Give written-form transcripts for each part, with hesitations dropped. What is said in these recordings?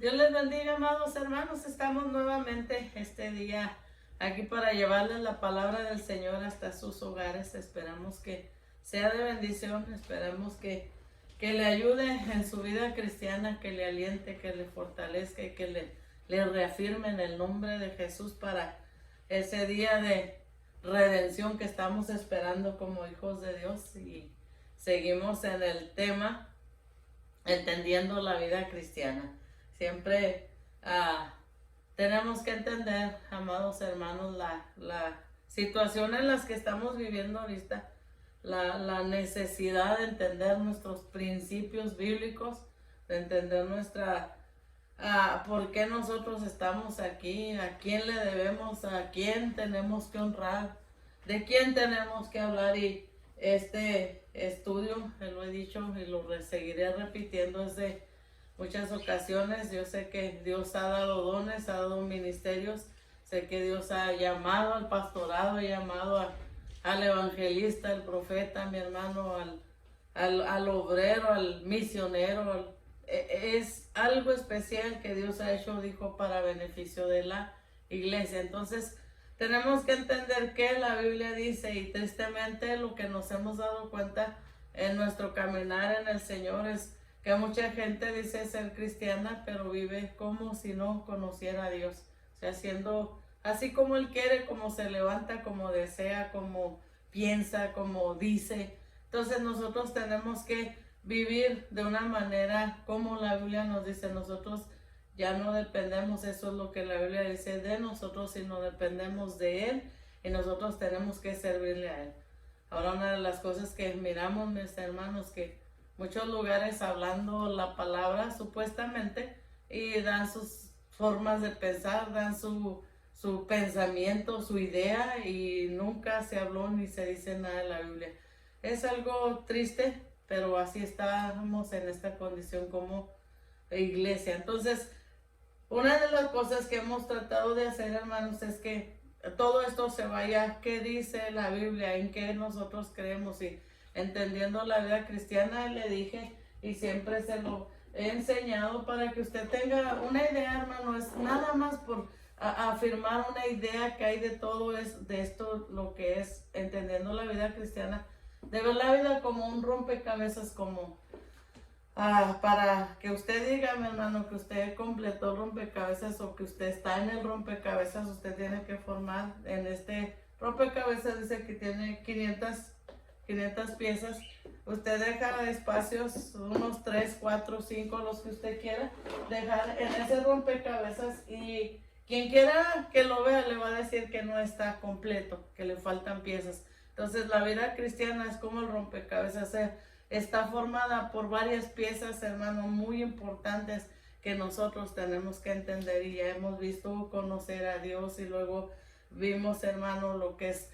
Dios les bendiga, amados hermanos. Estamos nuevamente este día aquí para llevarles la palabra del Señor hasta sus hogares. Esperamos que sea de bendición, esperamos que le ayude en su vida cristiana, que le aliente, que le fortalezca y que le reafirme en el nombre de Jesús para ese día de redención que estamos esperando como hijos de Dios. Y seguimos en el tema entendiendo la vida cristiana. Siempre tenemos que entender, amados hermanos, la situación en la que estamos viviendo ahorita, la necesidad de entender nuestros principios bíblicos, de entender por qué nosotros estamos aquí, a quién le debemos, a quién tenemos que honrar, de quién tenemos que hablar. Y este estudio, lo he dicho y lo seguiré repitiendo desde muchas ocasiones. Yo sé que Dios ha dado dones, ha dado ministerios, sé que Dios ha llamado al pastorado, ha llamado al evangelista, al profeta, mi hermano, al obrero, al misionero. Es algo especial que Dios ha hecho, dijo, para beneficio de la iglesia. Entonces tenemos que entender que la Biblia dice, y tristemente lo que nos hemos dado cuenta en nuestro caminar en el Señor es que mucha gente dice ser cristiana, pero vive como si no conociera a Dios. O sea, siendo así como Él quiere, como se levanta, como desea, como piensa, como dice. Entonces nosotros tenemos que vivir de una manera como la Biblia nos dice. Nosotros ya no dependemos, eso es lo que la Biblia dice, de nosotros, sino dependemos de Él, y nosotros tenemos que servirle a Él. Ahora, una de las cosas que miramos, mis hermanos, que muchos lugares hablando la palabra supuestamente, y dan sus formas de pensar, dan su pensamiento, su idea, y nunca se habló ni se dice nada de la Biblia. Es algo triste, pero así estamos en esta condición como iglesia. Entonces, una de las cosas que hemos tratado de hacer, hermanos, es que todo esto se vaya, ¿qué dice la Biblia? ¿En qué nosotros creemos? Y entendiendo la vida cristiana, le dije, y siempre se lo he enseñado para que usted tenga una idea, hermano. Es nada más por afirmar una idea que hay de todo de esto, lo que es entendiendo la vida cristiana, de ver la vida como un rompecabezas, como para que usted diga, mi hermano, que usted completó el rompecabezas, o que usted está en el rompecabezas. Usted tiene que formar en este rompecabezas. Dice que tiene 500 piezas. Usted deja espacios, unos 3, 4, 5, los que usted quiera dejar en ese rompecabezas, y quien quiera que lo vea le va a decir que no está completo, que le faltan piezas. Entonces la vida cristiana es como el rompecabezas. Está formada por varias piezas, hermano, muy importantes, que nosotros tenemos que entender. Y ya hemos visto conocer a Dios, y luego vimos, hermano, lo que es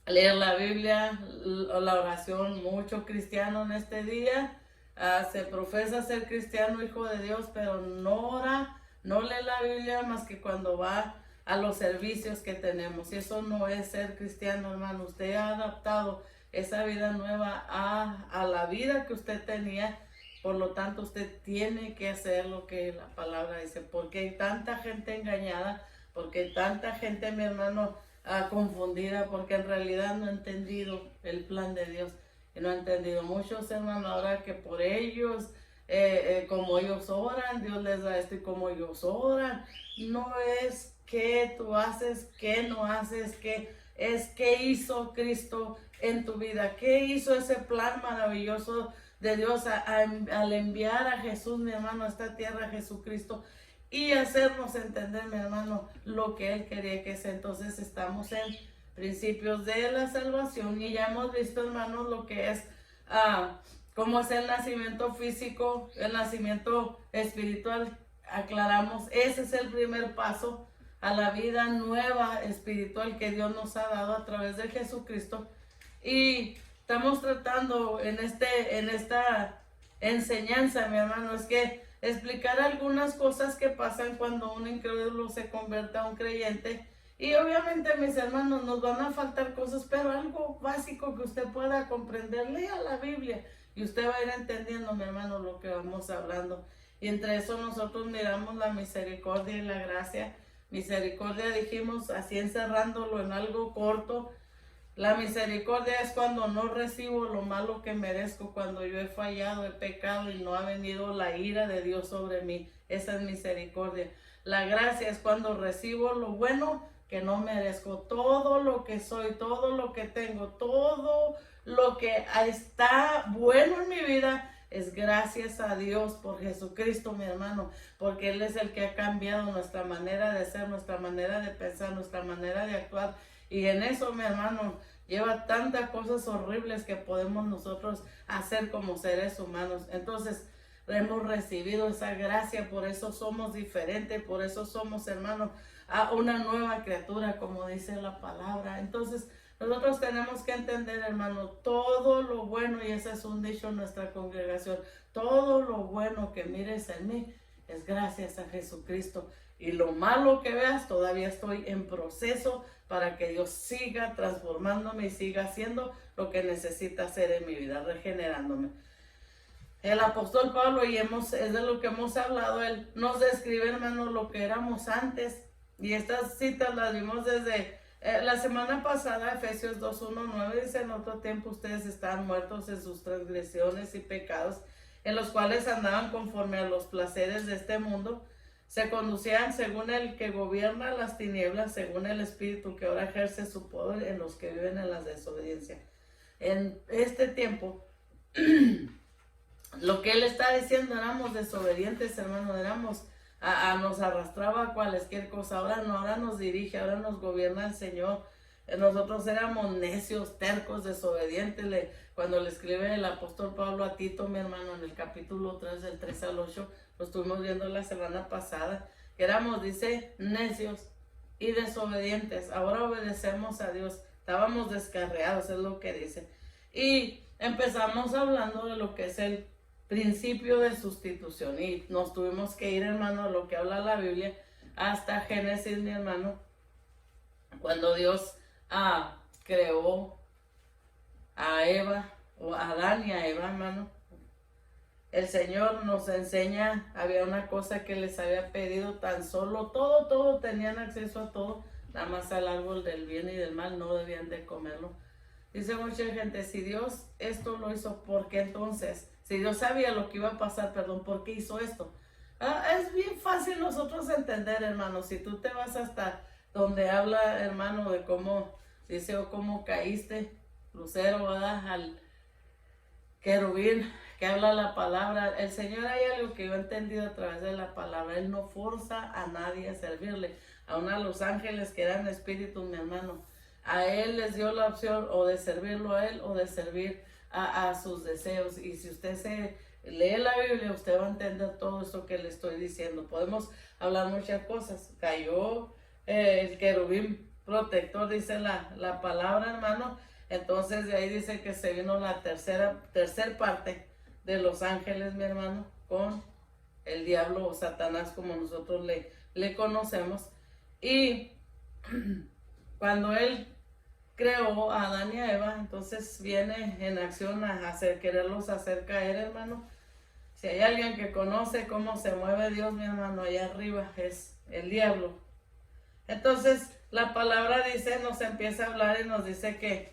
leer la Biblia, la oración. Mucho cristiano en este día se profesa ser cristiano, hijo de Dios, pero no ora, no lee la Biblia más que cuando va a los servicios que tenemos. Y eso no es ser cristiano, hermano. Usted ha adaptado esa vida nueva a la vida que usted tenía. Por lo tanto, usted tiene que hacer lo que la palabra dice, porque hay tanta gente engañada, porque hay tanta gente, mi hermano, confundida, porque en realidad no ha entendido el plan de Dios. Y no ha entendido muchos, hermanos, ahora que por ellos, como ellos oran, Dios les da esto, y como ellos oran, no es qué tú haces, qué no haces, es qué hizo Cristo en tu vida, qué hizo ese plan maravilloso de Dios al enviar a Jesús, mi hermano, a esta tierra, a Jesucristo, y hacernos entender, mi hermano, lo que Él quería que sea. Entonces estamos en principios de la salvación, y ya hemos visto, hermanos, lo que es cómo es el nacimiento físico, el nacimiento espiritual. Aclaramos, ese es el primer paso a la vida nueva espiritual que Dios nos ha dado a través de Jesucristo. Y estamos tratando en esta enseñanza, mi hermano, es que explicar algunas cosas que pasan cuando un incrédulo se convierte a un creyente. Y obviamente, mis hermanos, nos van a faltar cosas, pero algo básico que usted pueda comprender. Lea la Biblia y usted va a ir entendiendo, mi hermano, lo que vamos hablando. y entre eso nosotros miramos la misericordia y la gracia. Misericordia dijimos así encerrándolo en algo corto. La misericordia es cuando no recibo lo malo que merezco, cuando yo he fallado, he pecado y no ha venido la ira de Dios sobre mí. Esa es misericordia. La gracia es cuando recibo lo bueno que no merezco. Todo lo que soy, todo lo que tengo, todo lo que está bueno en mi vida es gracias a Dios por Jesucristo, mi hermano, porque Él es el que ha cambiado nuestra manera de ser, nuestra manera de pensar, nuestra manera de actuar. Y en eso, mi hermano, lleva tantas cosas horribles que podemos nosotros hacer como seres humanos. Entonces, hemos recibido esa gracia, por eso somos diferentes, por eso somos, hermanos, a una nueva criatura, como dice la palabra. Entonces, nosotros tenemos que entender, hermano, todo lo bueno, y ese es un dicho en nuestra congregación, todo lo bueno que mires en mí es gracias a Jesucristo. Y lo malo que veas, todavía estoy en proceso para que Dios siga transformándome y siga haciendo lo que necesita hacer en mi vida, regenerándome. El apóstol Pablo, y es de lo que hemos hablado, él nos describe, hermano, lo que éramos antes. Y estas citas las vimos desde la semana pasada, Efesios 2:1-9, dice: en otro tiempo ustedes estaban muertos en sus transgresiones y pecados, en los cuales andaban conforme a los placeres de este mundo. Se conducían según el que gobierna las tinieblas, según el espíritu que ahora ejerce su poder en los que viven en la desobediencia. En este tiempo, lo que él está diciendo, éramos desobedientes, hermano, nos arrastraba a cualquier cosa. Ahora no, ahora nos dirige, ahora nos gobierna el Señor. Nosotros éramos necios, tercos, desobedientes. Cuando le escribe el apóstol Pablo a Tito, mi hermano, en el capítulo 3, del 3 al 8, lo estuvimos viendo la semana pasada, que éramos, dice, necios y desobedientes. Ahora obedecemos a Dios. Estábamos descarriados, es lo que dice. Y empezamos hablando de lo que es el principio de sustitución, y nos tuvimos que ir, hermano, a lo que habla la Biblia, hasta Génesis, mi hermano, cuando Dios creó a Eva, o a Adán y a Eva, hermano. El Señor nos enseña, había una cosa que les había pedido, tan solo, todo, tenían acceso a todo, nada más al árbol del bien y del mal, no debían de comerlo. Dice mucha gente, si Dios esto lo hizo, ¿por qué entonces? Si Dios sabía lo que iba a pasar, ¿por qué hizo esto? Es bien fácil nosotros entender, hermano. Si tú te vas hasta donde habla, hermano, de cómo, dice, o cómo caíste, lucero, ¿verdad? Al querubín, que habla la palabra. El Señor, hay algo que yo he entendido a través de la palabra. Él no forza a nadie a servirle. Aún a los ángeles que eran espíritus, mi hermano, a Él les dio la opción o de servirlo a Él o de servir a sus deseos. Y si usted se lee la Biblia, usted va a entender todo esto que le estoy diciendo. Podemos hablar muchas cosas. Cayó el querubín protector, dice la palabra, hermano. Entonces de ahí dice que se vino la tercer parte de los ángeles, mi hermano, con el diablo o Satanás, como nosotros le conocemos. Y cuando él creó a Adán y a Eva, entonces viene en acción a quererlos hacer caer, hermano. Si hay alguien que conoce cómo se mueve Dios, mi hermano, allá arriba, es el diablo. Entonces la palabra dice, nos empieza a hablar y nos dice que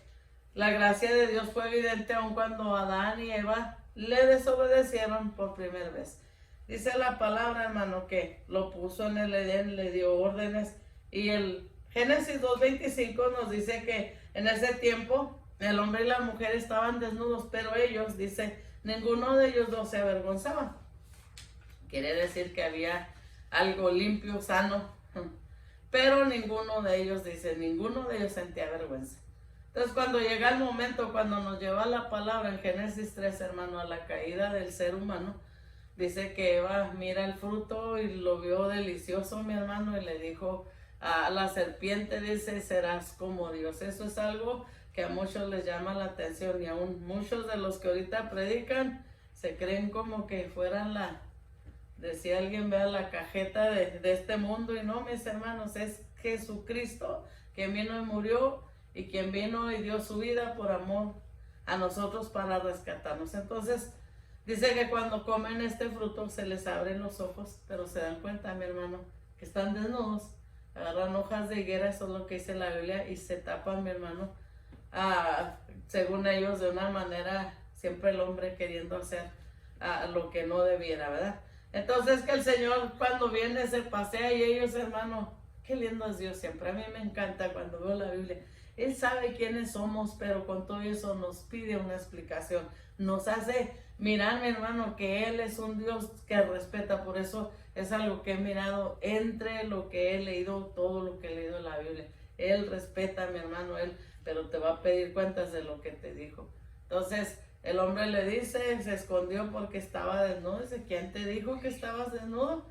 la gracia de Dios fue evidente aun cuando Adán y Eva le desobedecieron por primera vez. Dice la palabra, hermano, que lo puso en el Edén, le dio órdenes, y el Génesis 2:25 nos dice que en ese tiempo el hombre y la mujer estaban desnudos, pero ellos, dice, ninguno de ellos dos se avergonzaba. Quiere decir que había algo limpio, sano, pero ninguno de ellos, dice, ninguno de ellos sentía vergüenza. Entonces cuando llega el momento, cuando nos lleva la palabra en Génesis 3, hermano, a la caída del ser humano, dice que Eva mira el fruto y lo vio delicioso, mi hermano, y le dijo a la serpiente, dice, serás como Dios. Eso es algo que a muchos les llama la atención, y aún muchos de los que ahorita predican se creen como que fueran decía alguien, vea, la cajeta de este mundo. Y no, mis hermanos, es Jesucristo quien vino y murió, y quien vino y dio su vida por amor a nosotros para rescatarnos. Entonces Dice que cuando comen este fruto se les abren los ojos, pero se dan cuenta, mi hermano, que están desnudos. Agarran hojas de higuera, eso es lo que dice la Biblia, y se tapan, mi hermano, según ellos, de una manera, siempre el hombre queriendo hacer lo que no debiera, ¿verdad? Entonces que el Señor cuando viene se pasea y ellos, hermano, qué lindo es Dios siempre. A mí me encanta cuando veo la Biblia. Él sabe quiénes somos, pero con todo eso nos pide una explicación. Nos hace mirar, mi hermano, que Él es un Dios que respeta. Por eso es algo que he mirado entre lo que he leído, todo lo que he leído en la Biblia. Él respeta, mi hermano, pero te va a pedir cuentas de lo que te dijo. Entonces, el hombre le dice, se escondió porque estaba desnudo. Dice, ¿quién te dijo que estabas desnudo?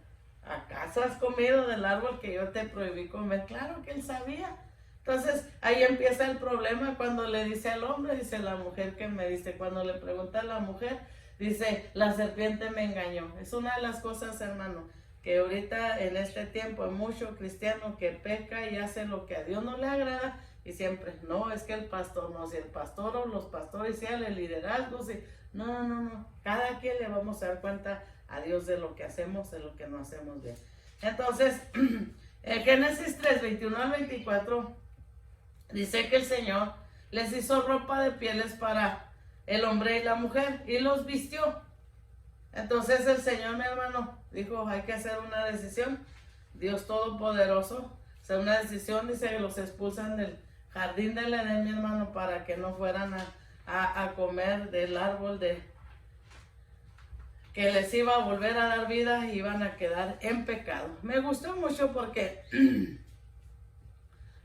¿Acaso has comido del árbol que yo te prohibí comer? Claro que él sabía. Entonces, ahí empieza el problema cuando le dice al hombre, dice la mujer que me dice, cuando le pregunta a la mujer, dice, la serpiente me engañó. Es una de las cosas, hermano, que ahorita en este tiempo hay mucho cristiano que peca y hace lo que a Dios no le agrada. Y siempre, no, es que el pastor, no, si el pastor o los pastores, si el liderazgo, si, no, cada quien le vamos a dar cuenta a Dios de lo que hacemos, de lo que no hacemos bien. Entonces, en Génesis 3, 21 al 24, dice que el Señor les hizo ropa de pieles para el hombre y la mujer y los vistió. Entonces el Señor, mi hermano, dijo, hay que hacer una decisión. Dios Todopoderoso, hacer una decisión, dice que los expulsan del jardín del Edén, mi hermano, para que no fueran a comer del árbol que les iba a volver a dar vida y iban a quedar en pecado. Me gustó mucho porque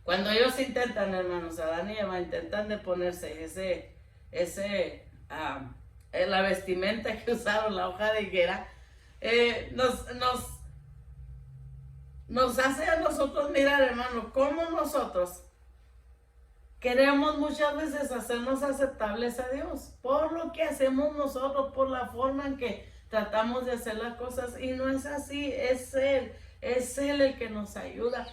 cuando ellos intentan, hermanos, Adán y Eva intentan de ponerse la vestimenta que usaron, la hoja de higuera, nos hace a nosotros mirar, hermano, cómo nosotros queremos muchas veces hacernos aceptables a Dios por lo que hacemos nosotros, por la forma en que tratamos de hacer las cosas, y no es así. Es Él el que nos ayuda.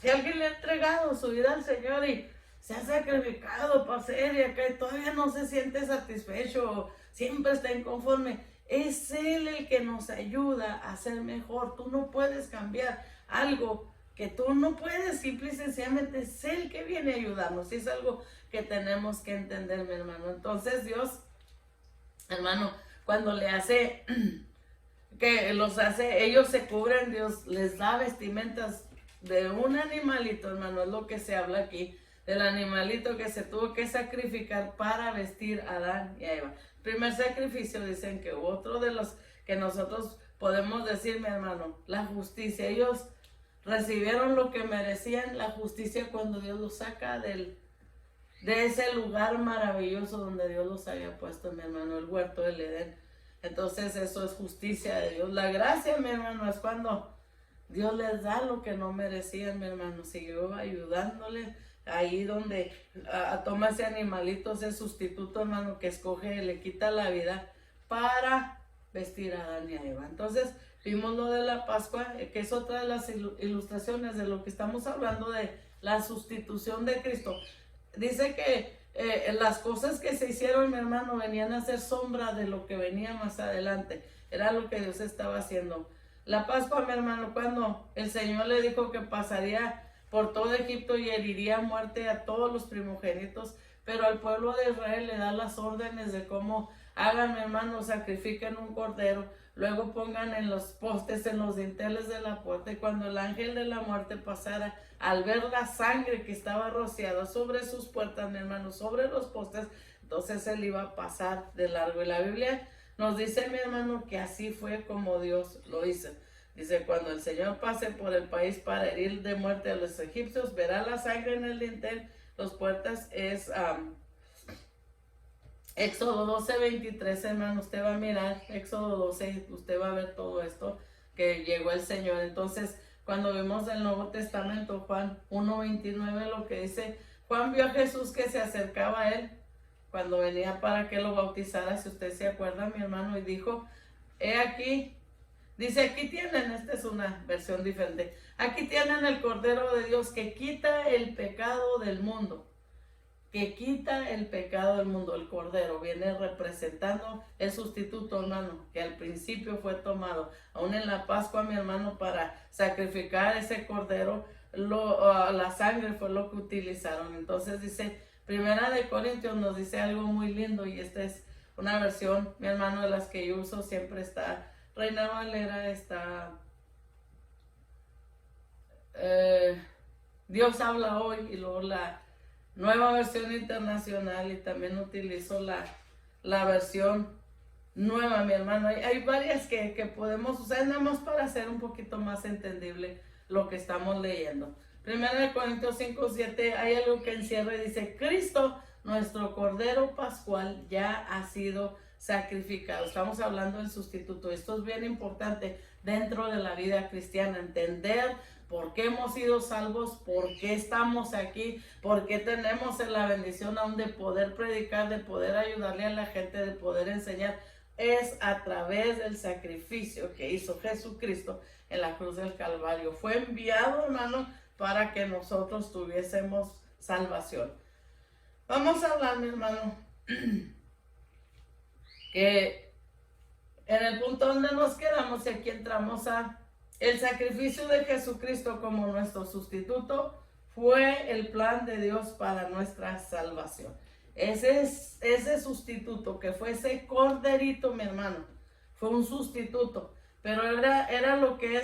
Si alguien le ha entregado su vida al Señor y se ha sacrificado para hacer y acá todavía no se siente satisfecho, siempre está inconforme, es Él el que nos ayuda a ser mejor. Tú no puedes cambiar algo que tú no puedes, simple y sencillamente es Él que viene a ayudarnos. Y es algo que tenemos que entender, mi hermano. Entonces Dios, hermano, cuando le hace, ellos se cubren, Dios les da vestimentas de un animalito, hermano, es lo que se habla aquí, del animalito que se tuvo que sacrificar para vestir a Adán y a Eva. Primer sacrificio, dicen que otro de los que nosotros podemos decir, mi hermano, la justicia. Ellos recibieron lo que merecían, la justicia, cuando Dios los saca de ese lugar maravilloso donde Dios los había puesto, mi hermano, el huerto del Edén. Entonces eso es justicia de Dios. La gracia, mi hermano, es cuando Dios les da lo que no merecían, mi hermano. Siguió ayudándoles ahí donde toma ese animalito, ese sustituto, hermano, que escoge, le quita la vida para vestir a Adán y a Eva. Entonces vimos lo de la Pascua, que es otra de las ilustraciones de lo que estamos hablando, de la sustitución de Cristo. Dice que las cosas que se hicieron, mi hermano, venían a ser sombra de lo que venía más adelante. Era lo que Dios estaba haciendo. La Pascua, mi hermano, cuando el Señor le dijo que pasaría por todo Egipto y heriría a muerte a todos los primogénitos, pero al pueblo de Israel le da las órdenes de cómo hagan, mi hermano, sacrifiquen un cordero, luego pongan en los postes, en los dinteles de la puerta, y cuando el ángel de la muerte pasara, al ver la sangre que estaba rociada sobre sus puertas, mi hermano, sobre los postes, entonces él iba a pasar de largo. Y la Biblia nos dice, mi hermano, que así fue como Dios lo hizo. Dice, cuando el Señor pase por el país para herir de muerte a los egipcios, verá la sangre en el dintel, las puertas. Es Éxodo 12, 23, hermano. Usted va a mirar Éxodo 12, usted va a ver todo esto, que llegó el Señor. Entonces, cuando vemos el Nuevo Testamento, Juan 1, 29, lo que dice, Juan vio a Jesús que se acercaba a él cuando venía para que lo bautizara, si usted se acuerda, mi hermano, y dijo, he aquí. Dice, aquí tienen, esta es una versión diferente, aquí tienen el Cordero de Dios que quita el pecado del mundo. que quita el pecado del mundo. El Cordero viene representando el sustituto, hermano, que al principio fue tomado, aún en la Pascua, mi hermano, para sacrificar ese Cordero, la sangre fue lo que utilizaron. Entonces dice, Primera de Corintios nos dice algo muy lindo, y esta es una versión, mi hermano, de las que yo uso, siempre está Reina Valera, está Dios habla hoy, y luego la Nueva Versión Internacional, y también utilizo la versión nueva, mi hermano. Hay varias que podemos usar, nada más para hacer un poquito más entendible lo que estamos leyendo. Primera de Corintios 5:7, hay algo que encierra y dice, Cristo, nuestro Cordero Pascual, ya ha sido sacrificado. Estamos hablando del sustituto. Esto es bien importante dentro de la vida cristiana, entender por qué hemos sido salvos, por qué estamos aquí, por qué tenemos la bendición aún de poder predicar, de poder ayudarle a la gente, de poder enseñar. Es a través del sacrificio que hizo Jesucristo en la cruz del Calvario. Fue enviado, hermano, para que nosotros tuviésemos salvación. Vamos a hablar, mi hermano, que en el punto donde nos quedamos, y aquí entramos a el sacrificio de Jesucristo como nuestro sustituto, fue el plan de Dios para nuestra salvación. Ese sustituto que fue ese corderito, mi hermano, fue un sustituto, pero era lo que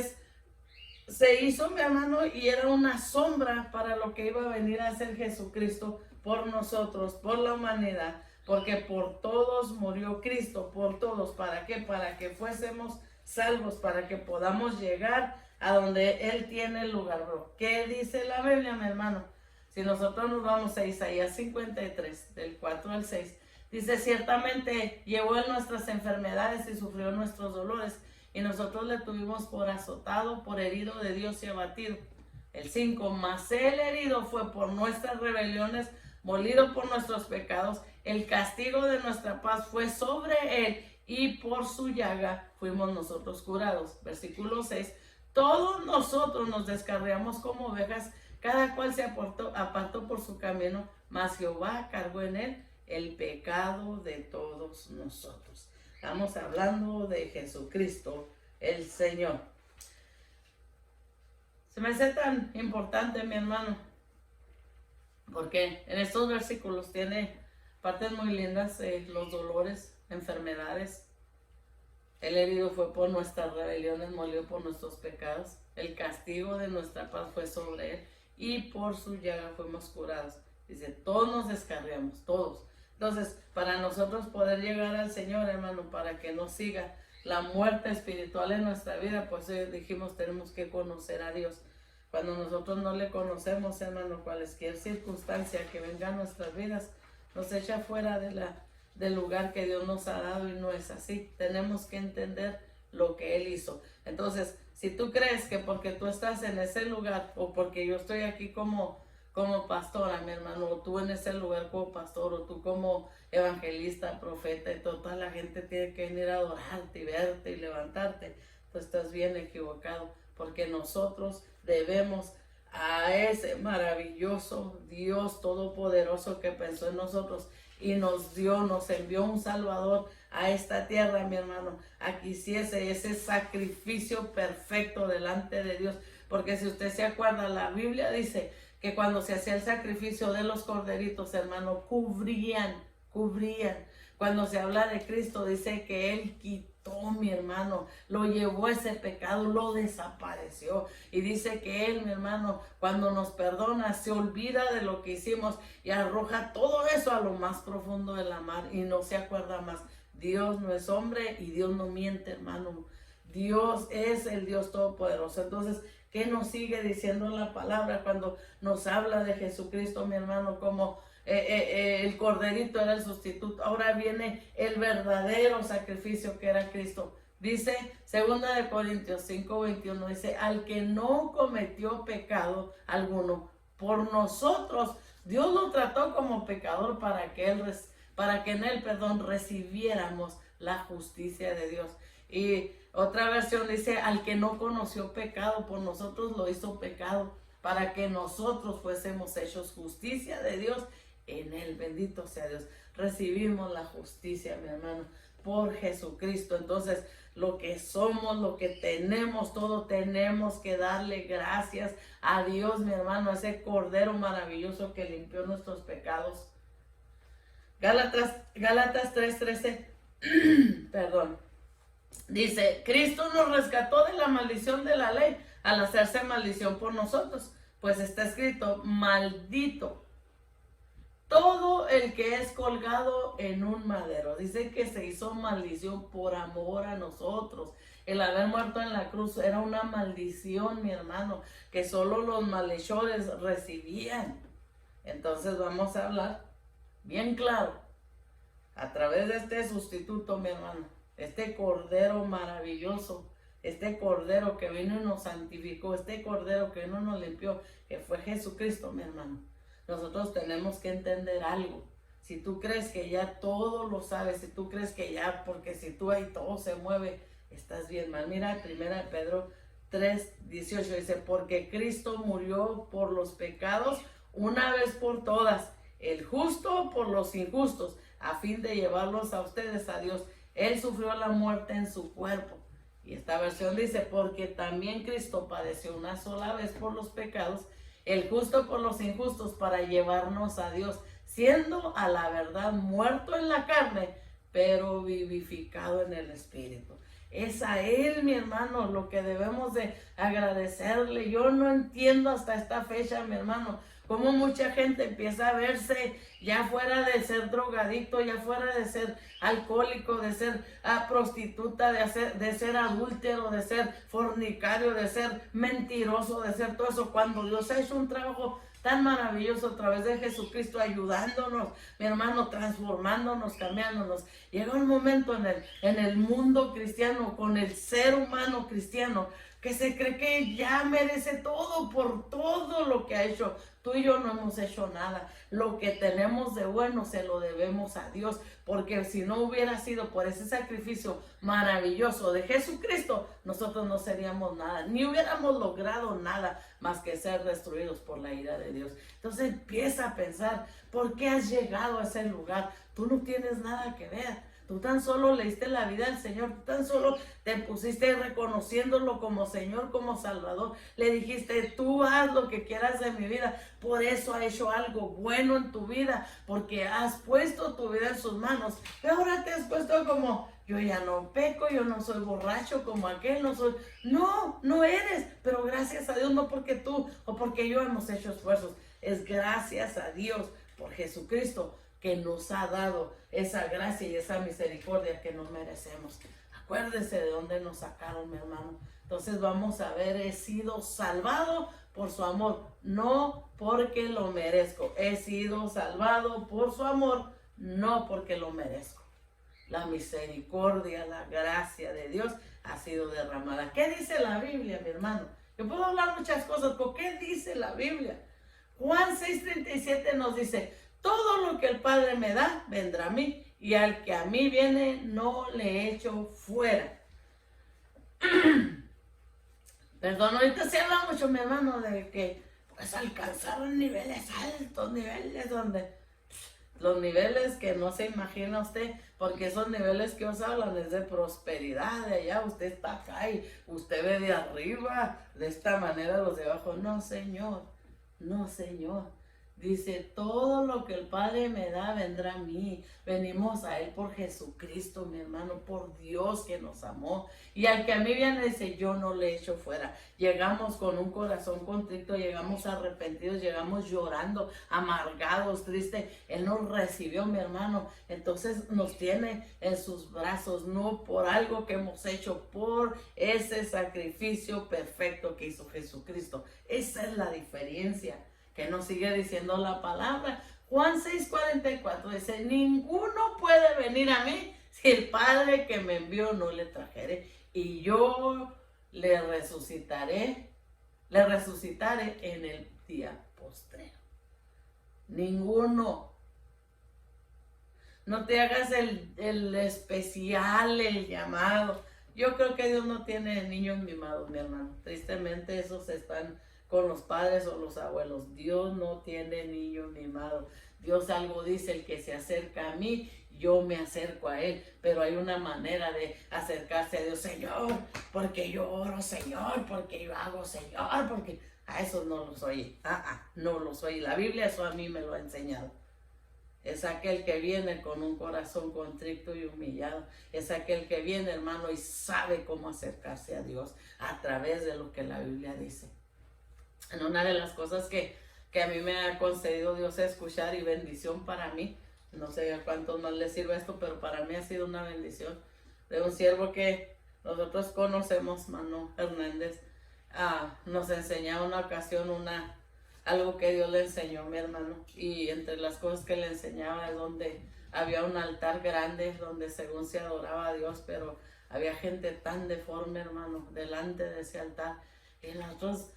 se hizo, mi hermano, y era una sombra para lo que iba a venir a hacer Jesucristo por nosotros, por la humanidad, porque por todos murió Cristo, por todos. ¿Para qué? Para que fuésemos salvos, para que podamos llegar a donde Él tiene el lugar, bro. ¿Qué dice la Biblia, mi hermano? Si nosotros nos vamos a Isaías 53, del 4 al 6, dice, ciertamente llevó en nuestras enfermedades y sufrió nuestros dolores, y nosotros le tuvimos por azotado, por herido de Dios y abatido. El 5, mas Él herido fue por nuestras rebeliones, molido por nuestros pecados, el castigo de nuestra paz fue sobre Él, y por su llaga fuimos nosotros curados. Versículo 6, todos nosotros nos descarriamos como ovejas, cada cual se apartó por su camino, mas Jehová cargó en él el pecado de todos nosotros. Estamos hablando de Jesucristo, el Señor. Se me hace tan importante, mi hermano, porque en estos versículos tiene partes muy lindas, los dolores, enfermedades. El herido fue por nuestras rebeliones, molió por nuestros pecados. El castigo de nuestra paz fue sobre él, y por su llaga fuimos curados. Dice, todos nos descarriamos, todos. Entonces, para nosotros poder llegar al Señor, hermano, para que no siga la muerte espiritual en nuestra vida, pues dijimos, tenemos que conocer a Dios. Cuando nosotros no le conocemos, hermano, cualquier circunstancia que venga a nuestras vidas, nos echa fuera del lugar que Dios nos ha dado, y no es así. Tenemos que entender lo que Él hizo. Entonces, si tú crees que porque tú estás en ese lugar, o porque yo estoy aquí como pastora, mi hermano, o tú en ese lugar como pastor, o tú como evangelista, profeta, y toda la gente tiene que venir a adorarte y verte y levantarte, tú estás bien equivocado, porque nosotros debemos a ese maravilloso Dios todopoderoso que pensó en nosotros y nos envió un Salvador a esta tierra, mi hermano, a que hiciese ese sacrificio perfecto delante de Dios. Porque si usted se acuerda, la Biblia dice que cuando se hacía el sacrificio de los corderitos, hermano, cubrían. Cuando se habla de Cristo, dice que Él quitó, mi hermano, lo llevó ese pecado, lo desapareció. Y dice que Él, mi hermano, cuando nos perdona, se olvida de lo que hicimos y arroja todo eso a lo más profundo de la mar y no se acuerda más. Dios no es hombre y Dios no miente, hermano. Dios es el Dios todopoderoso. Entonces, ¿qué nos sigue diciendo la palabra cuando nos habla de Jesucristo, mi hermano, como el corderito era el sustituto? Ahora viene el verdadero sacrificio que era Cristo. Dice 2 Corintios 5:21, dice, al que no cometió pecado alguno, por nosotros Dios lo trató como pecador para que en él, recibiéramos la justicia de Dios. Y otra versión dice, al que no conoció pecado, por nosotros lo hizo pecado, para que nosotros fuésemos hechos justicia de Dios en Él. Bendito sea Dios. Recibimos la justicia, mi hermano, por Jesucristo. Entonces, lo que somos, lo que tenemos, todo tenemos que darle gracias a Dios, mi hermano, a ese Cordero maravilloso que limpió nuestros pecados. Gálatas 3:13, perdón, dice, Cristo nos rescató de la maldición de la ley al hacerse maldición por nosotros, pues está escrito, maldito todo el que es colgado en un madero. Dice que se hizo maldición por amor a nosotros. El haber muerto en la cruz era una maldición, mi hermano, que solo los malhechores recibían. Entonces vamos a hablar bien claro, a través de este sustituto, mi hermano, este Cordero maravilloso, este Cordero que vino y nos santificó, este Cordero que vino y nos limpió, que fue Jesucristo, mi hermano. Nosotros tenemos que entender algo. Si tú crees que ya todo lo sabes, si tú crees que ya, porque si tú ahí todo se mueve, estás bien mal. Mira, 1 Pedro 3:18 dice, porque Cristo murió por los pecados una vez por todas, el justo por los injustos, a fin de llevarlos a ustedes a Dios. Él sufrió la muerte en su cuerpo. Y esta versión dice, porque también Cristo padeció una sola vez por los pecados, el justo por los injustos, para llevarnos a Dios, siendo a la verdad muerto en la carne, pero vivificado en el Espíritu. Es a Él, mi hermano, lo que debemos de agradecerle. Yo no entiendo hasta esta fecha, mi hermano, cómo mucha gente empieza a verse ya fuera de ser drogadicto, ya fuera de ser alcohólico, de ser prostituta, de ser adúltero, de ser fornicario, de ser mentiroso, de ser todo eso, cuando Dios ha hecho un trabajo tan maravilloso a través de Jesucristo, ayudándonos, mi hermano, transformándonos, cambiándonos. Llega un momento en el mundo cristiano, con el ser humano cristiano, que se cree que ya merece todo por todo lo que ha hecho. Tú y yo no hemos hecho nada. Lo que tenemos de bueno se lo debemos a Dios, porque si no hubiera sido por ese sacrificio maravilloso de Jesucristo, nosotros no seríamos nada, ni hubiéramos logrado nada más que ser destruidos por la ira de Dios. Entonces empieza a pensar, ¿por qué has llegado a ese lugar? Tú no tienes nada que ver. Tú tan solo le diste la vida al Señor, tú tan solo te pusiste reconociéndolo como Señor, como Salvador. Le dijiste, tú haz lo que quieras de mi vida. Por eso ha hecho algo bueno en tu vida, porque has puesto tu vida en sus manos. Pero ahora te has puesto como, yo ya no peco, yo no soy borracho como aquel, no soy. No, no eres, pero gracias a Dios, no porque tú o porque yo hemos hecho esfuerzos. Es gracias a Dios por Jesucristo que nos ha dado esa gracia y esa misericordia que nos merecemos. Acuérdese de dónde nos sacaron, mi hermano. Entonces vamos a ver, he sido salvado por su amor, no porque lo merezco. He sido salvado por su amor, no porque lo merezco. La misericordia, la gracia de Dios ha sido derramada. ¿Qué dice la Biblia, mi hermano? Yo puedo hablar muchas cosas, pero ¿qué dice la Biblia? Juan 6:37 nos dice, todo lo que el Padre me da, vendrá a mí, y al que a mí viene, no le echo fuera. Perdón, ahorita se habla mucho, mi hermano, de que pues alcanzaron niveles altos, niveles donde, los niveles que no se imagina usted, porque esos niveles que os hablan es de prosperidad, de allá usted está acá y usted ve de arriba, de esta manera los de abajo. No, Señor, no, Señor. Dice, todo lo que el Padre me da vendrá a mí. Venimos a Él por Jesucristo, mi hermano, por Dios que nos amó. Y al que a mí viene, dice, yo no le echo fuera. Llegamos con un corazón contrito, llegamos arrepentidos, llegamos llorando, amargados, tristes. Él nos recibió, mi hermano. Entonces nos tiene en sus brazos, no por algo que hemos hecho, por ese sacrificio perfecto que hizo Jesucristo. Esa es la diferencia que nos sigue diciendo la palabra. Juan 6:44 dice, ninguno puede venir a mí si el Padre que me envió no le trajere, y yo le resucitaré en el día postrero. Ninguno. No te hagas el especial, el llamado. Yo creo que Dios no tiene niños mimados, mi hermano. Tristemente esos están con los padres o los abuelos. Dios no tiene niños mimados. Dios algo dice, el que se acerca a mí, yo me acerco a Él, pero hay una manera de acercarse a Dios. Señor, porque yo oro, Señor, porque yo hago, Señor, porque a eso no los oye, no los oye. La Biblia eso a mí me lo ha enseñado. Es aquel que viene con un corazón contrito y humillado. Es aquel que viene, hermano, y sabe cómo acercarse a Dios a través de lo que la Biblia dice. En una de las cosas que a mí me ha concedido Dios escuchar y bendición para mí, no sé a cuántos más les sirve esto, pero para mí ha sido una bendición, de un siervo que nosotros conocemos, Mano Hernández. Nos enseñaba una ocasión algo que Dios le enseñó a mi hermano, y entre las cosas que le enseñaba es donde había un altar grande donde según se adoraba a Dios, pero había gente tan deforme, hermano, delante de ese altar. Y nosotros,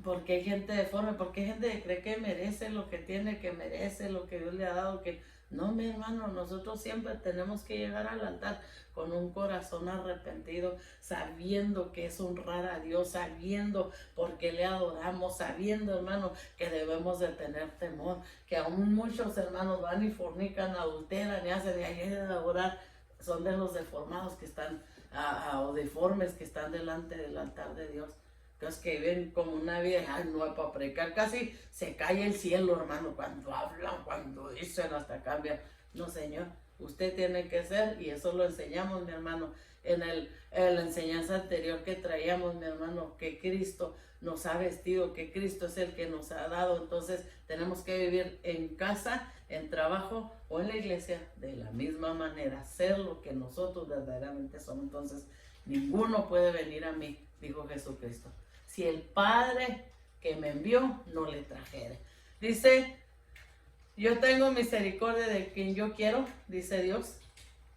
¿por qué hay gente deforme? ¿Por qué hay gente que cree que merece lo que tiene, que merece lo que Dios le ha dado? Que no, mi hermano, nosotros siempre tenemos que llegar al altar con un corazón arrepentido, sabiendo que es honrar a Dios, sabiendo por qué le adoramos, sabiendo, hermano, que debemos de tener temor, que aún muchos hermanos van y fornican, adulteran y hacen, y ahí de adorar, son de los deformados que están, o deformes que están delante del altar de Dios. Los que viven como una vida, ay, no hay para predicar, casi se cae el cielo, hermano, cuando hablan, cuando dicen, hasta cambia. No, Señor, usted tiene que ser, y eso lo enseñamos, mi hermano, en la enseñanza anterior que traíamos, mi hermano, que Cristo nos ha vestido, que Cristo es el que nos ha dado. Entonces tenemos que vivir en casa, en trabajo o en la iglesia de la misma manera, ser lo que nosotros verdaderamente somos. Entonces ninguno puede venir a mí, dijo Jesucristo, si el Padre que me envió no le trajere. Dice, yo tengo misericordia de quien yo quiero, dice Dios,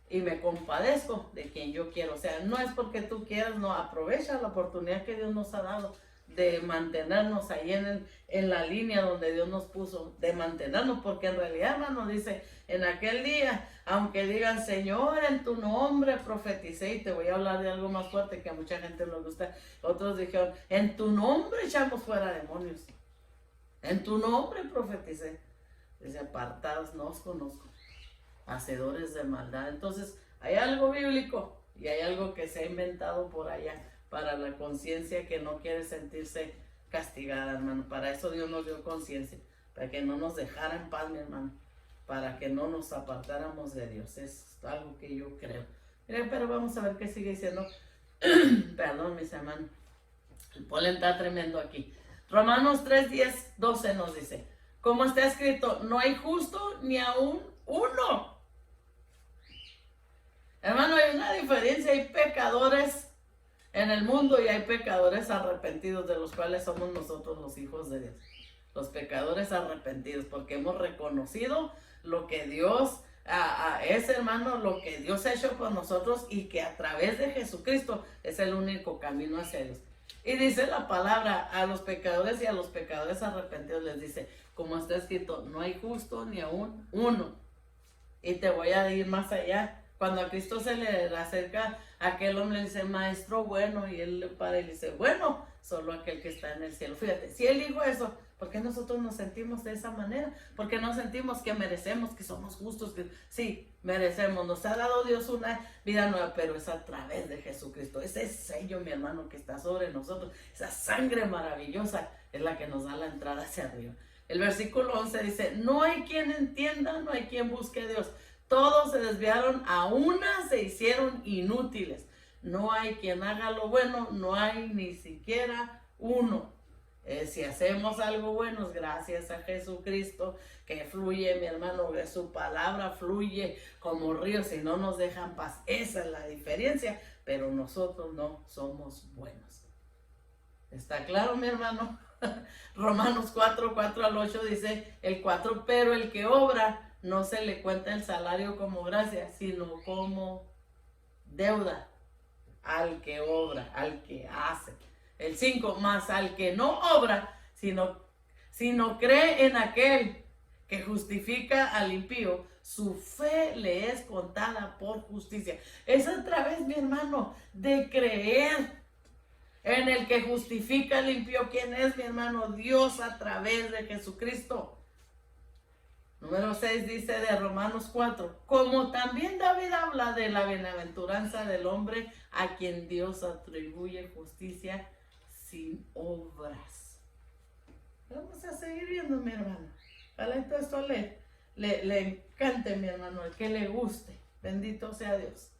y me compadezco de quien yo quiero. O sea, no es porque tú quieras, no, aprovecha la oportunidad que Dios nos ha dado de mantenernos ahí en la línea donde Dios nos puso, de mantenernos, porque en realidad, hermano, dice, en aquel día, aunque digan, Señor, en tu nombre profeticé, y te voy a hablar de algo más fuerte que a mucha gente nos gusta, otros dijeron, en tu nombre echamos fuera demonios, en tu nombre profeticé. Dice, apartados no os conozco, hacedores de maldad. Entonces, hay algo bíblico y hay algo que se ha inventado por allá para la conciencia que no quiere sentirse castigada, hermano. Para eso Dios nos dio conciencia, para que no nos dejara en paz, mi hermano, para que no nos apartáramos de Dios. Es algo que yo creo. Miren, pero vamos a ver qué sigue diciendo. Perdón, mis hermanos, el polen está tremendo aquí. Romanos 3, 10, 12 nos dice, como está escrito, no hay justo ni aún uno. Hermano, hay una diferencia, hay pecadores en el mundo y hay pecadores arrepentidos, de los cuales somos nosotros los hijos de Dios. Los pecadores arrepentidos, porque hemos reconocido lo que Dios es, hermano, lo que Dios ha hecho con nosotros, y que a través de Jesucristo es el único camino hacia Dios. Y dice la palabra, a los pecadores y a los pecadores arrepentidos les dice, como está escrito, no hay justo ni aún uno. Y te voy a ir más allá. Cuando a Cristo se le acerca aquel hombre, le dice, maestro bueno, y él le para y le dice, bueno, solo aquel que está en el cielo. Fíjate, si él dijo eso, ¿por qué nosotros nos sentimos de esa manera? ¿Por qué no sentimos que merecemos, que somos justos? Que sí, merecemos, nos ha dado Dios una vida nueva, pero es a través de Jesucristo. Ese sello, mi hermano, que está sobre nosotros, esa sangre maravillosa es la que nos da la entrada hacia arriba. El versículo 11 dice, no hay quien entienda, no hay quien busque a Dios. Todos se desviaron, a una se hicieron inútiles. No hay quien haga lo bueno, no hay ni siquiera uno. Si hacemos algo bueno es gracias a Jesucristo, que fluye, mi hermano, que su palabra fluye como río, si no nos dejan paz. Esa es la diferencia, pero nosotros no somos buenos. ¿Está claro, mi hermano? Romanos 4, 4 al 8 dice el 4, pero el que obra no se le cuenta el salario como gracia, sino como deuda al que obra, al que hace. El 5, más al que no obra, sino cree en aquel que justifica al impío, su fe le es contada por justicia. Es a través, mi hermano, de creer en el que justifica al impío. ¿Quién es, mi hermano? Dios, a través de Jesucristo. Número 6 dice de Romanos 4, como también David habla de la bienaventuranza del hombre a quien Dios atribuye justicia sin obras. Vamos a seguir viendo, mi hermano. Ojalá esto le encante, mi hermano, el que le guste. Bendito sea Dios.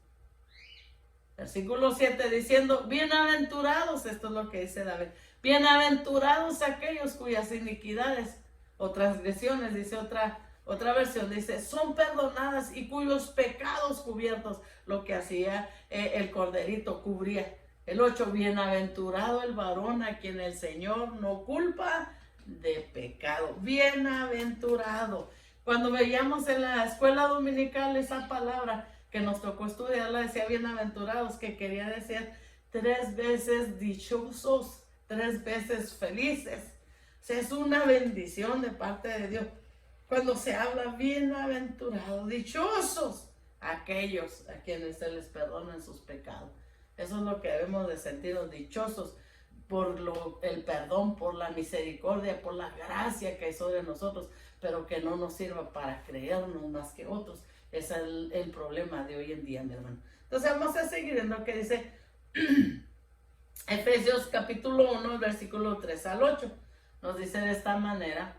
Versículo 7 diciendo, bienaventurados, esto es lo que dice David, bienaventurados aquellos cuyas iniquidades o transgresiones, dice otra versión, dice, son perdonadas y cuyos pecados cubiertos, lo que hacía el corderito cubría. El 8, bienaventurado el varón a quien el Señor no culpa de pecado. Bienaventurado. Cuando veíamos en la escuela dominical esa palabra que nos tocó estudiarla, decía bienaventurados, que quería decir 3 veces dichosos, 3 veces felices. O sea, es una bendición de parte de Dios. Cuando se habla bienaventurados, dichosos aquellos a quienes se les perdonan sus pecados. Eso es lo que debemos de sentirnos dichosos por el perdón, por la misericordia, por la gracia que hay sobre nosotros, pero que no nos sirva para creernos más que otros. Ese es el problema de hoy en día, mi hermano. Entonces vamos a seguir en lo que dice Efesios capítulo 1, versículo 3 al 8. Nos dice de esta manera,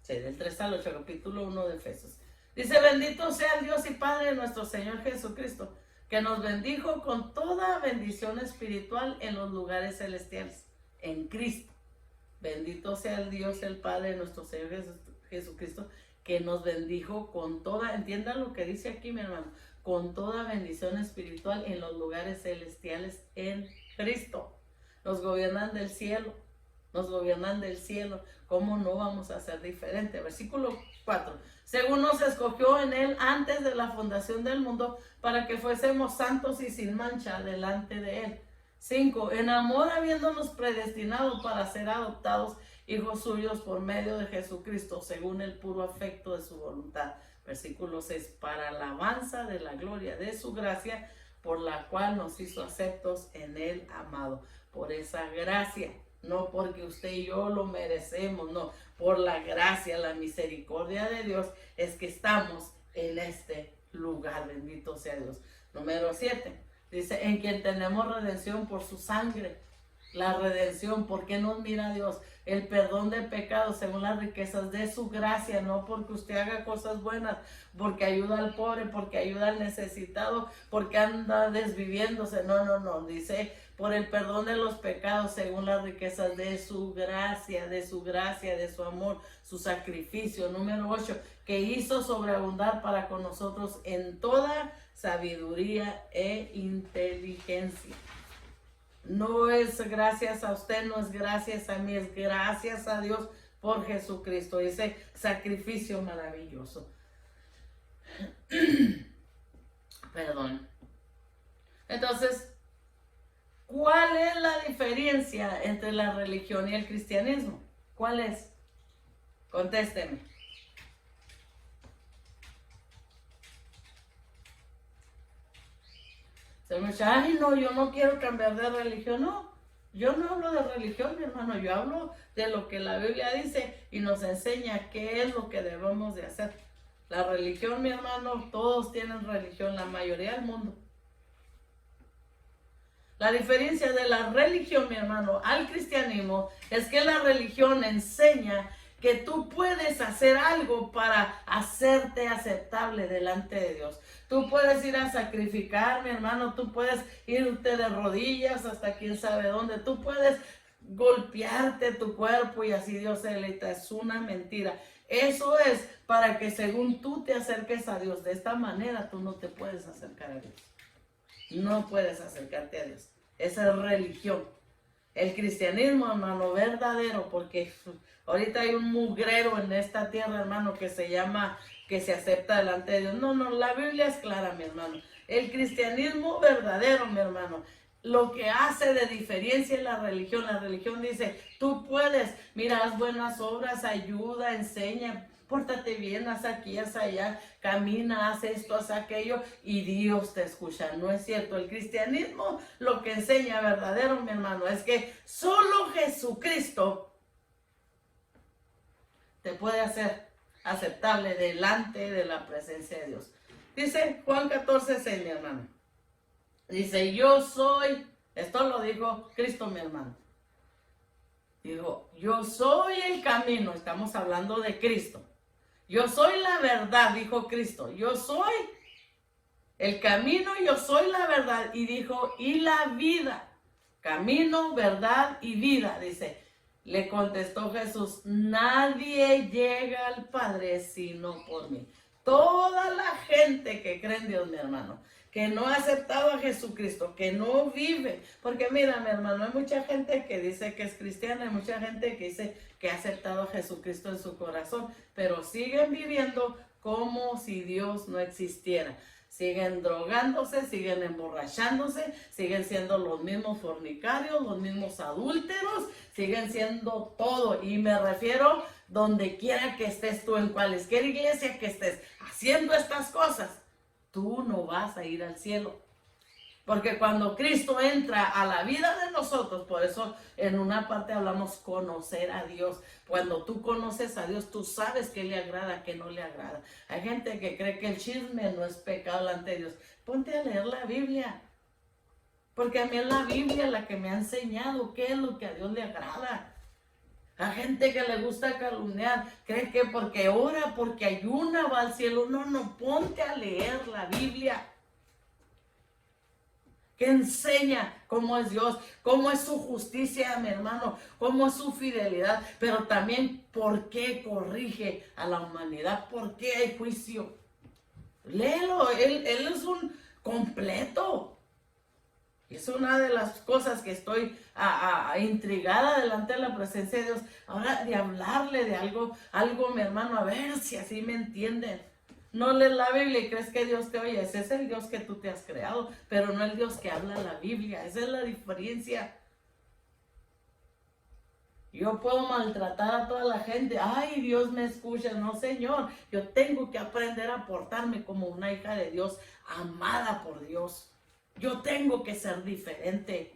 sí, del 3 al 8, capítulo 1 de Efesios. Dice, bendito sea el Dios y Padre de nuestro Señor Jesucristo, que nos bendijo con toda bendición espiritual en los lugares celestiales, en Cristo. Bendito sea el Dios, el Padre de nuestro Señor Jesucristo, que nos bendijo con toda, entiendan lo que dice aquí, mi hermano, con toda bendición espiritual en los lugares celestiales en Cristo. Nos gobiernan del cielo, ¿Cómo no vamos a ser diferente? Versículo 4. Según nos escogió en él antes de la fundación del mundo, para que fuésemos santos y sin mancha delante de él. 5. En amor, habiéndonos predestinado para ser adoptados hijos suyos por medio de Jesucristo, según el puro afecto de su voluntad. Versículo 6. Para alabanza de la gloria de su gracia, por la cual nos hizo aceptos en el amado. Por esa gracia, no porque usted y yo lo merecemos, no, por la gracia, la misericordia de Dios, es que estamos en este lugar. Bendito sea Dios. Número 7. Dice, en quien tenemos redención por su sangre. La redención, ¿por qué nos mira Dios? El perdón de pecados según las riquezas de su gracia, no porque usted haga cosas buenas, porque ayuda al pobre, porque ayuda al necesitado, porque anda desviviéndose. No, dice, por el perdón de los pecados según las riquezas de su gracia, de su amor, su sacrificio. Número 8, que hizo sobreabundar para con nosotros en toda sabiduría e inteligencia. No es gracias a usted, no es gracias a mí, es gracias a Dios por Jesucristo, ese sacrificio maravilloso. Perdón. Entonces, ¿cuál es la diferencia entre la religión y el cristianismo? ¿Cuál es? Contésteme. Se me dice, ay no, yo no quiero cambiar de religión. No, yo no hablo de religión, mi hermano, yo hablo de lo que la Biblia dice y nos enseña qué es lo que debemos de hacer. La religión, mi hermano, todos tienen religión, la mayoría del mundo. La diferencia de la religión, mi hermano, al cristianismo es que la religión enseña que tú puedes hacer algo para hacerte aceptable delante de Dios. Tú puedes ir a sacrificar, mi hermano, tú puedes irte de rodillas hasta quién sabe dónde, tú puedes golpearte tu cuerpo y así Dios se deleita. Es una mentira. Eso es para que según tú te acerques a Dios. De esta manera tú no te puedes acercar a Dios. No puedes acercarte a Dios. Esa es religión. El cristianismo, hermano, verdadero, porque ahorita hay un mugrero en esta tierra, hermano, que se acepta delante de Dios. No, la Biblia es clara, mi hermano. El cristianismo verdadero, mi hermano, lo que hace de diferencia en la religión dice, tú puedes, mira, haz buenas obras, ayuda, enseña, pórtate bien, haz aquí, haz allá, camina, haz esto, haz aquello, y Dios te escucha. No es cierto. El cristianismo lo que enseña verdadero, mi hermano, es que solo Jesucristo te puede hacer aceptable delante de la presencia de Dios. Dice Juan 14:6, mi hermano. Dice, yo soy, esto lo dijo Cristo, mi hermano. Dijo, yo soy el camino, estamos hablando de Cristo. Yo soy la verdad, dijo Cristo. Yo soy el camino, yo soy la verdad. Y dijo, y la vida. Camino, verdad y vida, dice. Le contestó Jesús, nadie llega al Padre sino por mí. Toda la gente que cree en Dios, mi hermano, que no ha aceptado a Jesucristo, que no vive, porque mira, mi hermano, hay mucha gente que dice que es cristiana, hay mucha gente que dice que ha aceptado a Jesucristo en su corazón, pero siguen viviendo como si Dios no existiera. Siguen drogándose, siguen emborrachándose, siguen siendo los mismos fornicarios, los mismos adúlteros, siguen siendo todo. Y me refiero donde quiera que estés tú, en cualquier iglesia que estés haciendo estas cosas, tú no vas a ir al cielo. Porque cuando Cristo entra a la vida de nosotros, por eso en una parte hablamos conocer a Dios. Cuando tú conoces a Dios, tú sabes qué le agrada, qué no le agrada. Hay gente que cree que el chisme no es pecado delante de Dios. Ponte a leer la Biblia. Porque a mí es la Biblia la que me ha enseñado qué es lo que a Dios le agrada. A gente que le gusta calumniar, cree que porque ora, porque ayuna va al cielo. No, ponte a leer la Biblia. Que enseña cómo es Dios, cómo es su justicia, mi hermano, cómo es su fidelidad, pero también por qué corrige a la humanidad, por qué hay juicio. Léelo, él es un completo. Es una de las cosas que estoy intrigada delante de la presencia de Dios. Ahora de hablarle de algo, mi hermano, a ver si así me entienden. No lees la Biblia y crees que Dios te oye. Ese es el Dios que tú te has creado, pero no el Dios que habla la Biblia. Esa es la diferencia. Yo puedo maltratar a toda la gente. Ay, Dios me escucha. No, Señor. Yo tengo que aprender a portarme como una hija de Dios, amada por Dios. Yo tengo que ser diferente.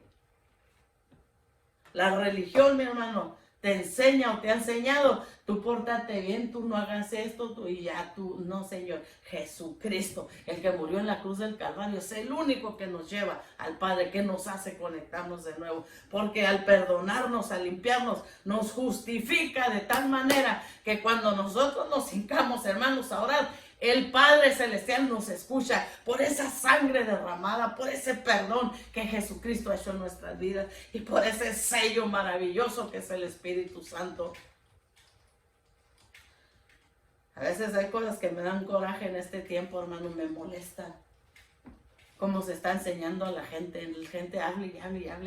La religión, mi hermano, te enseña o te ha enseñado, tú pórtate bien, tú no hagas esto, tú y ya tú, no, Señor. Jesucristo, el que murió en la cruz del Calvario, es el único que nos lleva al Padre, que nos hace conectarnos de nuevo, porque al perdonarnos, al limpiarnos, nos justifica de tal manera que cuando nosotros nos hincamos, hermanos, a orar, el Padre Celestial nos escucha por esa sangre derramada, por ese perdón que Jesucristo ha hecho en nuestras vidas y por ese sello maravilloso que es el Espíritu Santo. A veces hay cosas que me dan coraje en este tiempo, hermano, me molestan. Cómo se está enseñando a la gente habla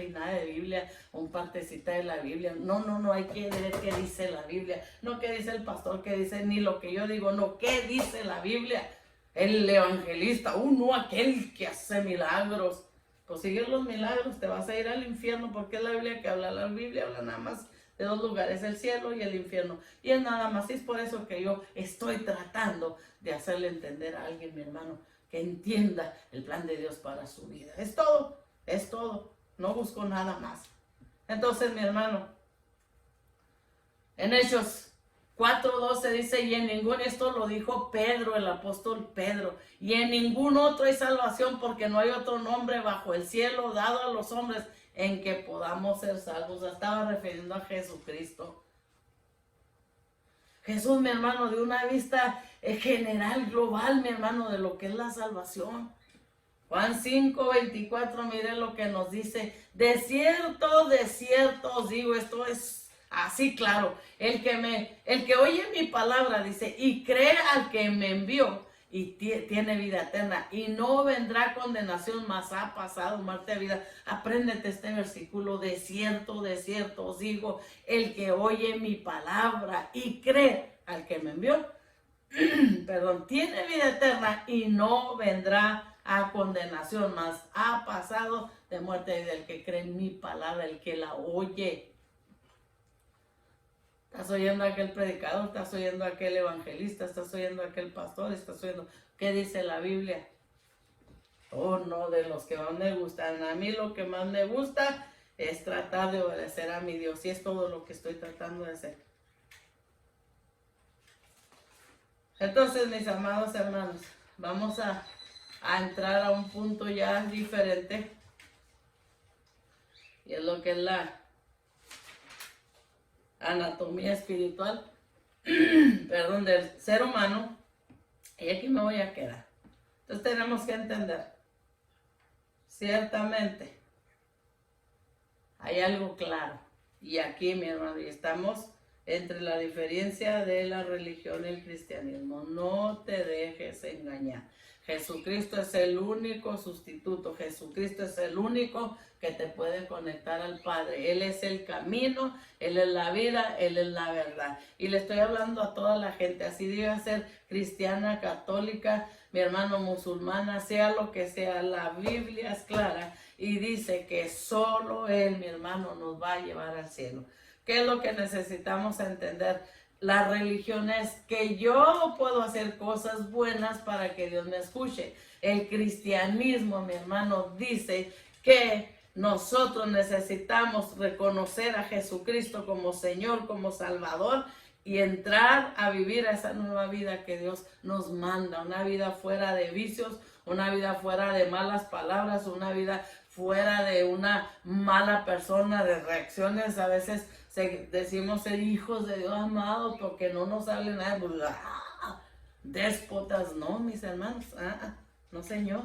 y nada de Biblia, un partecita de la Biblia. No, hay que ver qué dice la Biblia. No qué dice el pastor, qué dice, ni lo que yo digo, no, qué dice la Biblia. El evangelista, no aquel que hace milagros. Pues sigue los milagros, te vas a ir al infierno, porque es la Biblia que habla. La Biblia habla nada más de dos lugares, el cielo y el infierno. Y es nada más, y es por eso que yo estoy tratando de hacerle entender a alguien, mi hermano, que entienda el plan de Dios para su vida. Es todo. No busco nada más. Entonces, mi hermano, en Hechos 4:12 dice, y en ningún, esto lo dijo Pedro, el apóstol Pedro, y en ningún otro hay salvación, porque no hay otro nombre bajo el cielo dado a los hombres en que podamos ser salvos. Estaba refiriendo a Jesucristo. Jesús, mi hermano, de una vista general, global, mi hermano, de lo que es la salvación. Juan 5:24, mire lo que nos dice. De cierto os digo, esto es así claro. El que oye mi palabra, dice, y cree al que me envió, y tiene vida eterna, y no vendrá condenación, mas ha pasado muerte a vida. Apréndete este versículo. De cierto os digo, el que oye mi palabra y cree al que me envió, perdón, tiene vida eterna y no vendrá a condenación, mas ha pasado de muerte a vida. El que cree en mi palabra, el que la oye. Estás oyendo a aquel predicador, estás oyendo a aquel evangelista, estás oyendo a aquel pastor, estás oyendo qué dice la Biblia. Oh, no, de los que más me gustan. A mí lo que más me gusta es tratar de obedecer a mi Dios, y es todo lo que estoy tratando de hacer. Entonces, mis amados hermanos, vamos a entrar a un punto ya diferente. Y es lo que es la anatomía espiritual, perdón, del ser humano. Y aquí me voy a quedar. Entonces tenemos que entender, ciertamente, hay algo claro. Y aquí, mi hermano, y estamos entre la diferencia de la religión y el cristianismo. No te dejes engañar. Jesucristo es el único sustituto. Jesucristo es el único que te puede conectar al Padre. Él es el camino, Él es la vida, Él es la verdad. Y le estoy hablando a toda la gente, así debe ser cristiana, católica, mi hermano, musulmana, sea lo que sea, la Biblia es clara y dice que solo Él, mi hermano, nos va a llevar al cielo. ¿Qué es lo que necesitamos entender? La religión es que yo puedo hacer cosas buenas para que Dios me escuche. El cristianismo, mi hermano, dice que nosotros necesitamos reconocer a Jesucristo como Señor, como Salvador y entrar a vivir esa nueva vida que Dios nos manda. Una vida fuera de vicios, una vida fuera de malas palabras, una vida fuera de una mala persona, de reacciones. A veces decimos ser hijos de Dios amados porque no nos sale nada. Déspotas, no, mis hermanos. No, Señor.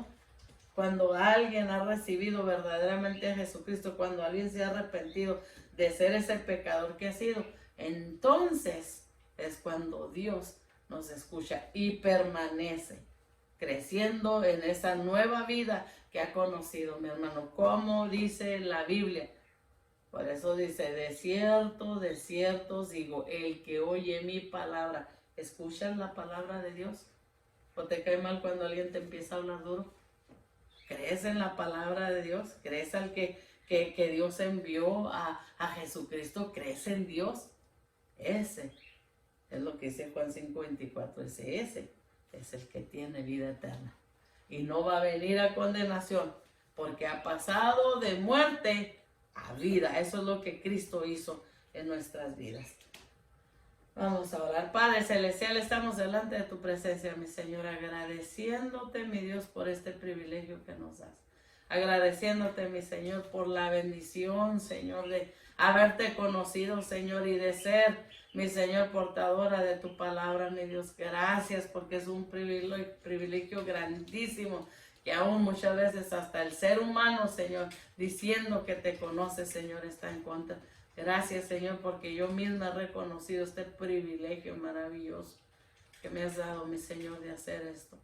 Cuando alguien ha recibido verdaderamente a Jesucristo, cuando alguien se ha arrepentido de ser ese pecador que ha sido, entonces es cuando Dios nos escucha y permanece creciendo en esa nueva vida que ha conocido, mi hermano, como dice la Biblia. Por eso dice, de cierto os digo, el que oye mi palabra. ¿Escuchas la palabra de Dios? ¿O te cae mal cuando alguien te empieza a hablar duro? ¿Crees en la palabra de Dios? ¿Crees al que Dios envió a Jesucristo? ¿Crees en Dios? Ese es lo que dice Juan 5:24. Ese es el que tiene vida eterna. Y no va a venir a condenación, porque ha pasado de muerte a vida. Eso es lo que Cristo hizo en nuestras vidas. Vamos a orar. Padre Celestial, estamos delante de tu presencia, mi Señor, agradeciéndote, mi Dios, por este privilegio que nos das. Agradeciéndote, mi Señor, por la bendición, Señor, de haberte conocido, Señor, y de ser, mi Señor, portadora de tu palabra, mi Dios. Gracias, porque es un privilegio grandísimo, que aún muchas veces hasta el ser humano, Señor, diciendo que te conoce, Señor, está en contra. Gracias, Señor, porque yo misma he reconocido este privilegio maravilloso que me has dado, mi Señor, de hacer esto.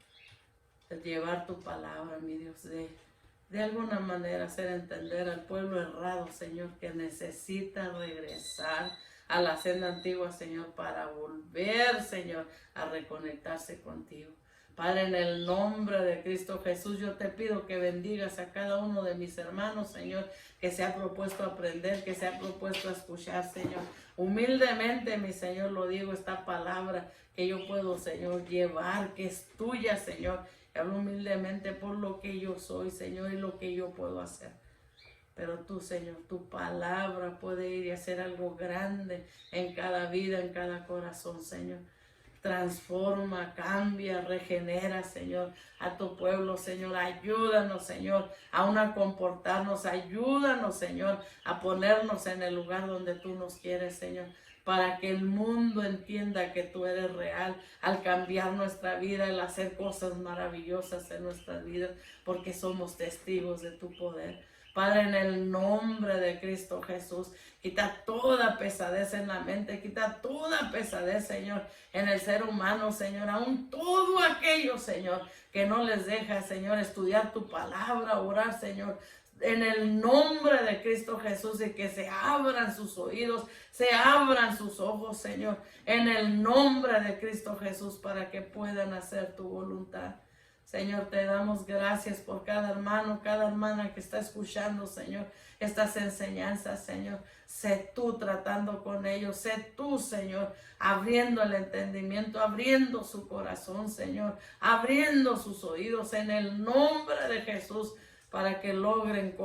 De llevar tu palabra, mi Dios, de alguna manera hacer entender al pueblo errado, Señor, que necesita regresar a la senda antigua, Señor, para volver, Señor, a reconectarse contigo. Padre, en el nombre de Cristo Jesús, yo te pido que bendigas a cada uno de mis hermanos, Señor, que se ha propuesto a aprender, que se ha propuesto a escuchar, Señor. Humildemente, mi Señor, lo digo, esta palabra que yo puedo, Señor, llevar, que es tuya, Señor. Y hablo humildemente por lo que yo soy, Señor, y lo que yo puedo hacer. Pero tú, Señor, tu palabra puede ir y hacer algo grande en cada vida, en cada corazón, Señor. Transforma, cambia, regenera, Señor, a tu pueblo, Señor. Ayúdanos, Señor, aún a comportarnos. Ayúdanos, Señor, a ponernos en el lugar donde tú nos quieres, Señor, para que el mundo entienda que tú eres real al cambiar nuestra vida, al hacer cosas maravillosas en nuestras vidas, porque somos testigos de tu poder. Padre, en el nombre de Cristo Jesús, quita toda pesadez en la mente, quita toda pesadez, Señor, en el ser humano, Señor, aún todo aquello, Señor, que no les deja, Señor, estudiar tu palabra, orar, Señor, en el nombre de Cristo Jesús, y que se abran sus oídos, se abran sus ojos, Señor, en el nombre de Cristo Jesús, para que puedan hacer tu voluntad. Señor, te damos gracias por cada hermano, cada hermana que está escuchando, Señor, estas enseñanzas, Señor. Sé tú tratando con ellos, sé tú, Señor, abriendo el entendimiento, abriendo su corazón, Señor, abriendo sus oídos en el nombre de Jesús, para que logren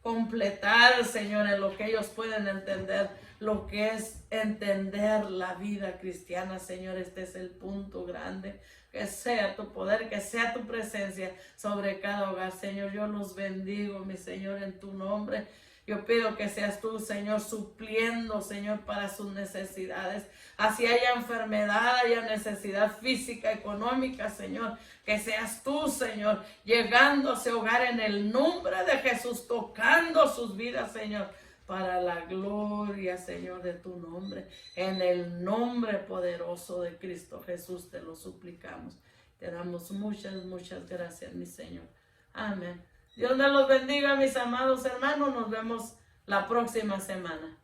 completar, Señor, en lo que ellos pueden entender, lo que es entender la vida cristiana, Señor. Este es el punto grande. Que sea tu poder, que sea tu presencia sobre cada hogar, Señor. Yo los bendigo, mi Señor, en tu nombre. Yo pido que seas tú, Señor, supliendo, Señor, para sus necesidades. Así haya enfermedad, haya necesidad física, económica, Señor. Que seas tú, Señor, llegando a ese hogar en el nombre de Jesús, tocando sus vidas, Señor, para la gloria, Señor, de tu nombre. En el nombre poderoso de Cristo Jesús te lo suplicamos. Te damos muchas, muchas gracias, mi Señor. Amén. Dios me los bendiga, mis amados hermanos. Nos vemos la próxima semana.